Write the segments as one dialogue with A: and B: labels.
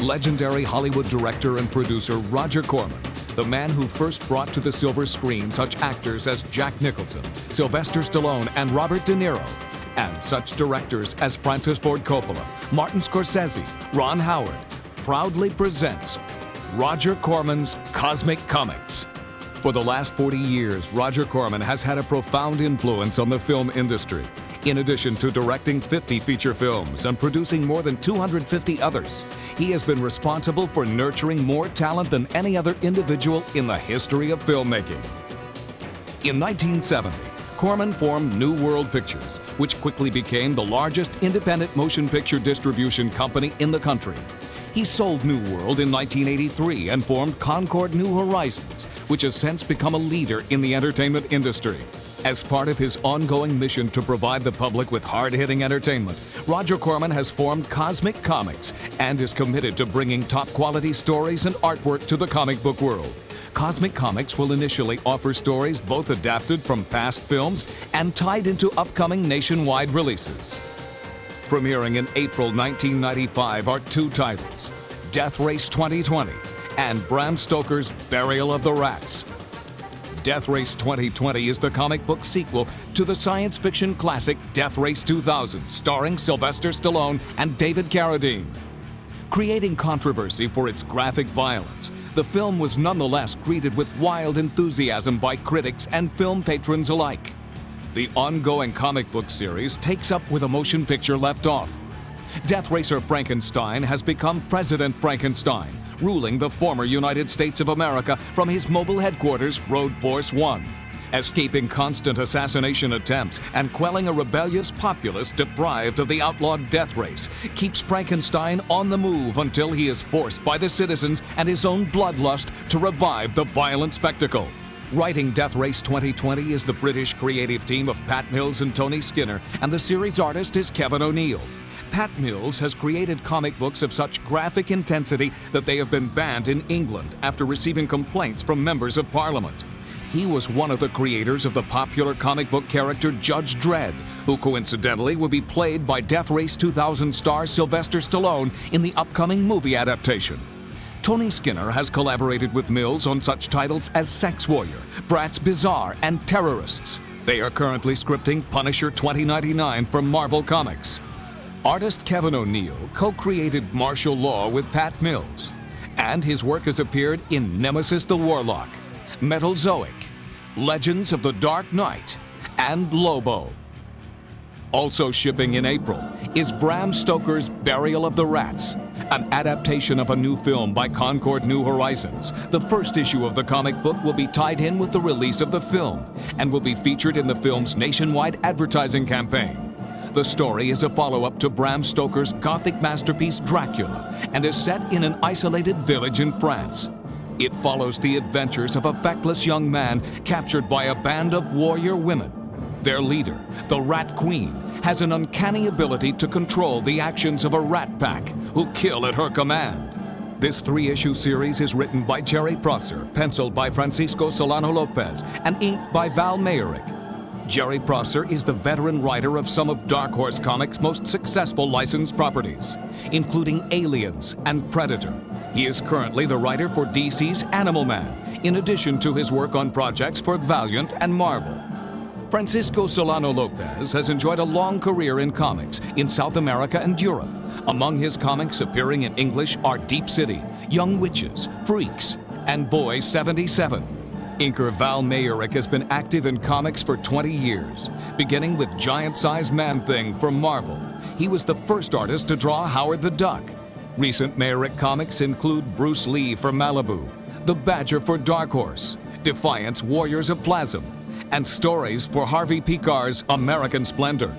A: legendary Hollywood director and producer Roger Corman, the man who first brought to the silver screen such actors as Jack Nicholson, Sylvester Stallone, and Robert De Niro, and such directors as Francis Ford Coppola, Martin Scorsese, Ron Howard, proudly presents Roger Corman's Cosmic Comics. For the last 40 years, Roger Corman has had a profound influence on the film industry. In addition to directing 50 feature films and producing more than 250 others, he has been responsible for nurturing more talent than any other individual in the history of filmmaking. In 1970, Corman formed New World Pictures, which quickly became the largest independent motion picture distribution company in the country. He sold New World in 1983 and formed Concord New Horizons, which has since become a leader in the entertainment industry. As part of his ongoing mission to provide the public with hard-hitting entertainment, Roger Corman has formed Cosmic Comics and is committed to bringing top-quality stories and artwork to the comic book world. Cosmic Comics will initially offer stories both adapted from past films and tied into upcoming nationwide releases. Premiering in April 1995 are two titles, Deathrace 2020 and Bram Stoker's Burial of the Rats. Deathrace 2020 is the comic book sequel to the science fiction classic Deathrace 2000, starring Sylvester Stallone and David Carradine. Creating controversy for its graphic violence, the film was nonetheless greeted with wild enthusiasm by critics and film patrons alike. The ongoing comic book series takes up where the motion picture left off. Death Racer Frankenstein has become President Frankenstein, ruling the former United States of America from his mobile headquarters, Road Force 1. Escaping constant assassination attempts and quelling a rebellious populace deprived of the outlawed death race keeps Frankenstein on the move until he is forced by the citizens and his own bloodlust to revive the violent spectacle. Writing Deathrace 2020 is the British creative team of Pat Mills and Tony Skinner, and the series artist is Kevin O'Neill. Pat Mills has created comic books of such graphic intensity that they have been banned in England after receiving complaints from members of Parliament. He was one of the creators of the popular comic book character Judge Dredd, who coincidentally will be played by Deathrace 2000 star Sylvester Stallone in the upcoming movie adaptation. Tony Skinner has collaborated with Mills on such titles as Sex Warrior, Bratz Bizarre, and Terrorists. They are currently scripting Punisher 2099 for Marvel Comics. Artist Kevin O'Neill co-created Martial Law with Pat Mills, and his work has appeared in Nemesis the Warlock, Metalzoic, Legends of the Dark Knight, and Lobo. Also shipping in April is Bram Stoker's Burial of the Rats, an adaptation of a new film by Concord New Horizons. The first issue of the comic book will be tied in with the release of the film and will be featured in the film's nationwide advertising campaign. The story is a follow-up to Bram Stoker's Gothic masterpiece Dracula and is set in an isolated village in France. It follows the adventures of a feckless young man captured by a band of warrior women. Their leader, the Rat Queen, has an uncanny ability to control the actions of a rat pack who kill at her command. This 3-issue series is written by Jerry Prosser, penciled by Francisco Solano Lopez, and inked by Val Mayerick. Jerry Prosser is the veteran writer of some of Dark Horse Comics' most successful licensed properties, including Aliens and Predator. He is currently the writer for DC's Animal Man, in addition to his work on projects for Valiant and Marvel. Francisco Solano Lopez has enjoyed a long career in comics in South America and Europe. Among his comics appearing in English are Deep City, Young Witches, Freaks, and Boy 77. Inker Val Mayerick has been active in comics for 20 years, beginning with Giant-Size Man-Thing for Marvel. He was the first artist to draw Howard the Duck. Recent Mayerick comics include Bruce Lee for Malibu, The Badger for Dark Horse, Defiance Warriors of Plasm, and stories for Harvey Picar's American Splendor.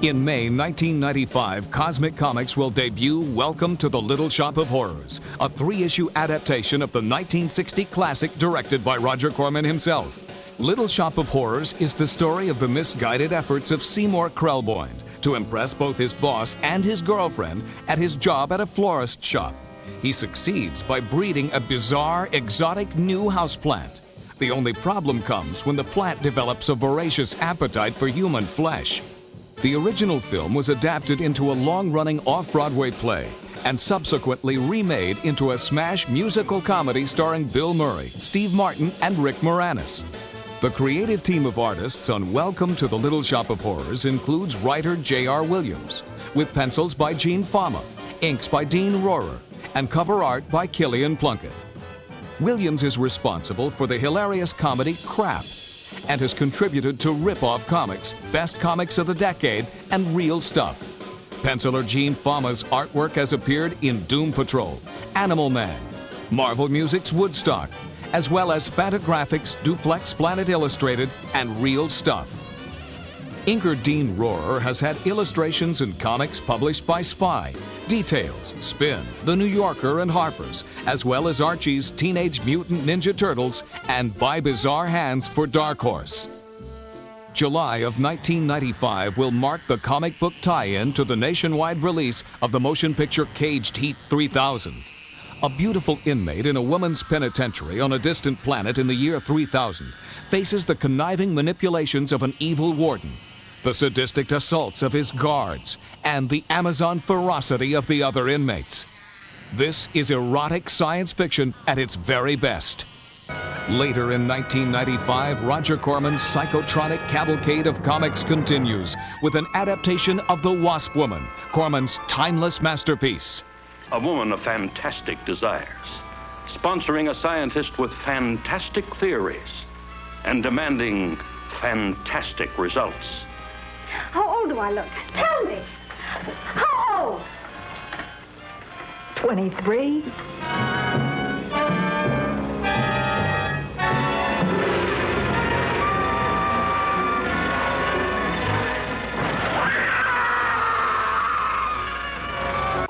A: In May 1995, Cosmic Comics will debut Welcome to the Little Shop of Horrors, a 3-issue adaptation of the 1960 classic directed by Roger Corman himself. Little Shop of Horrors is the story of the misguided efforts of Seymour Krelboyne to impress both his boss and his girlfriend at his job at a florist shop. He succeeds by breeding a bizarre, exotic new houseplant. The only problem comes when the plant develops a voracious appetite for human flesh. The original film was adapted into a long-running off-Broadway play and subsequently remade into a smash musical comedy starring Bill Murray, Steve Martin, and Rick Moranis. The creative team of artists on Welcome to the Little Shop of Horrors includes writer J.R. Williams, with pencils by Gene Fama, inks by Dean Rohrer, and cover art by Killian Plunkett. Williams is responsible for the hilarious comedy Crap, and has contributed to Rip-Off Comics, Best Comics of the Decade, and Real Stuff. Penciler Gene Fama's artwork has appeared in Doom Patrol, Animal Man, Marvel Music's Woodstock, as well as Fantagraphics, Duplex Planet Illustrated, and Real Stuff. Inker Dean Rohrer has had illustrations and comics published by Spy, Details, Spin, The New Yorker, and Harper's, as well as Archie's Teenage Mutant Ninja Turtles and By Bizarre Hands for Dark Horse. July of 1995 will mark the comic book tie-in to the nationwide release of the motion picture Caged Heat 3000. A beautiful inmate in a woman's penitentiary on a distant planet in the year 3000 faces the conniving manipulations of an evil warden, the sadistic assaults of his guards, and the Amazon ferocity of the other inmates. This is erotic science fiction at its very best. Later in 1995, Roger Corman's psychotronic cavalcade of comics continues with an adaptation of The Wasp Woman, Corman's timeless masterpiece.
B: A woman of fantastic desires, sponsoring a scientist with fantastic theories, and demanding fantastic results.
C: How old do I look? Tell me. How old?
D: 23.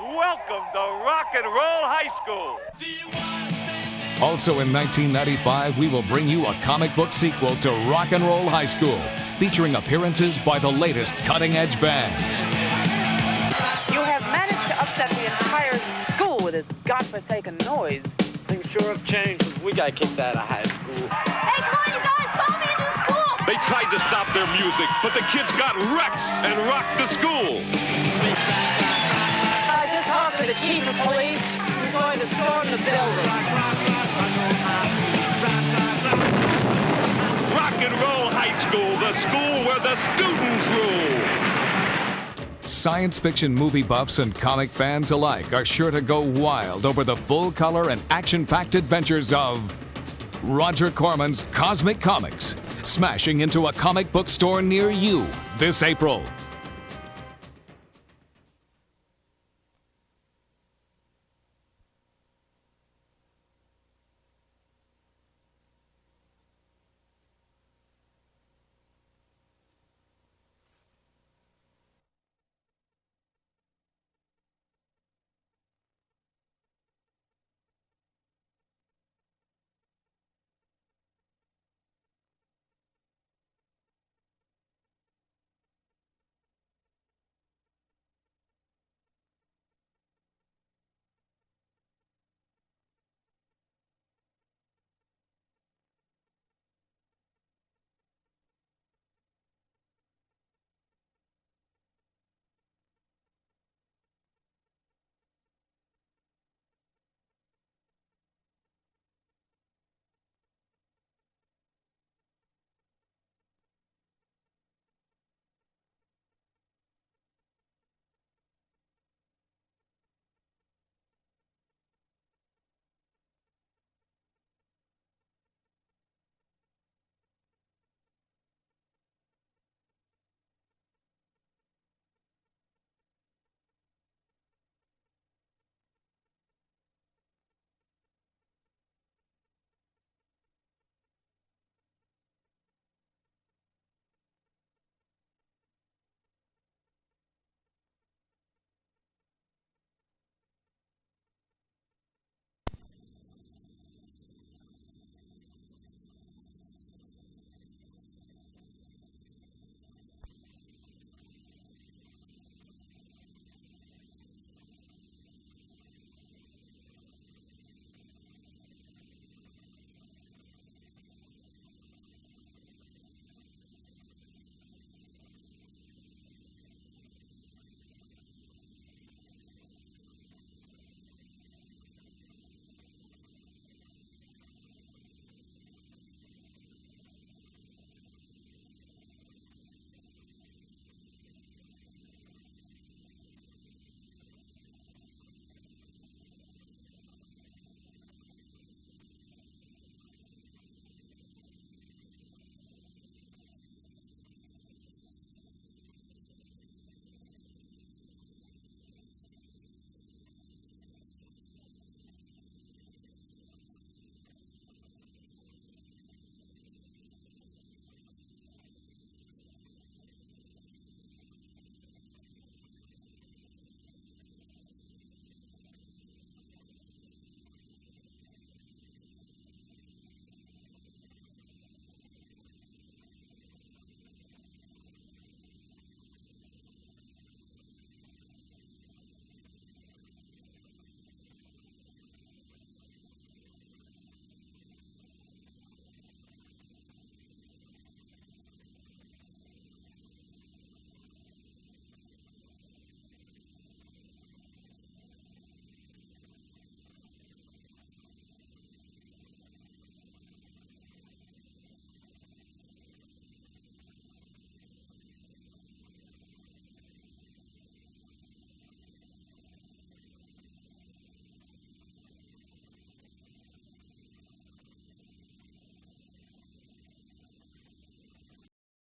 E: Welcome to Rock and Roll High School.
A: Also in 1995, we will bring you a comic book sequel to Rock and Roll High School, featuring appearances by the latest cutting-edge bands.
F: You have managed to upset the entire school with this godforsaken noise.
E: Things sure have changed. We got kicked out of high school.
C: Hey, come on, you guys, follow me into the school.
G: They tried to stop their music, but the kids got wrecked and rocked the school.
F: I just talked to the chief of police. He's going to storm the building.
G: Rock and Roll High School, the school where the students rule.
A: Science fiction movie buffs and comic fans alike are sure to go wild over the full-color and action-packed adventures of Roger Corman's Cosmic Comics, smashing into a comic book store near you this April.